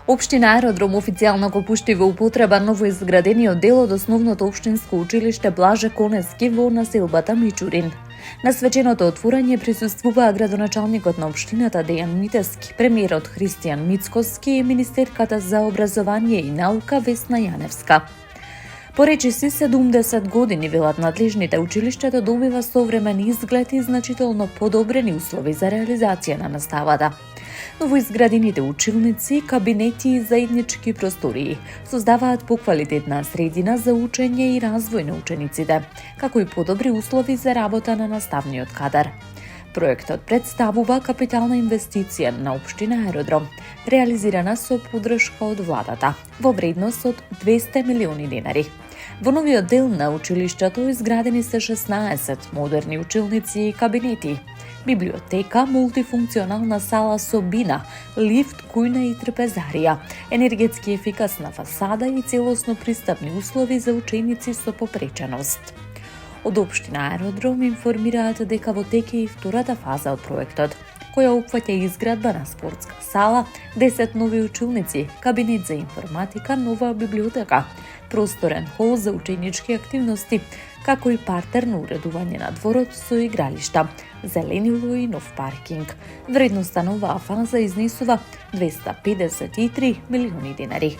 Општина Аеродром официјално го пушти во употреба новоизградениот дел од основното општинско училиште Блаже Конески во населбата Мичурин. На свеченото отворање присуствуваа градоначалникот на општината Дејан Митески, премиерот Христијан Мицкоски и министерката за образование и наука Весна Јаневска. По речиси 70 години, велат надлежните, училиштето добива современ изглед и значително подобрени услови за реализација на наставата. Новоизградените училници, кабинети и заеднички простории создаваат поквалитетна средина за учење и развој на учениците, како и подобри услови за работа на наставниот кадар. Проектот представува капитална инвестиција на општина Аеродром, реализирана со поддршка од владата, во вредност од 200 милиони денари. Во новиот дел на училиштето изградени се 16 модерни училници и кабинети, библиотека, мултифункционална сала со бина, лифт, кујна и трпезарија, енергетски ефикасна фасада и целосно пристапни услови за ученици со попреченост. Од општина Аеродром информираат дека во теке и втората фаза од проектот, која опфаќа изградба на спортска сала, 10 нови училници, кабинет за информатика, нова библиотека, просторен хол за ученички активности, како и партерно уредување на дворот со игралишта, зеленило и нов паркинг. Вредноста на оваа фаза изнесува 253 милиони денари.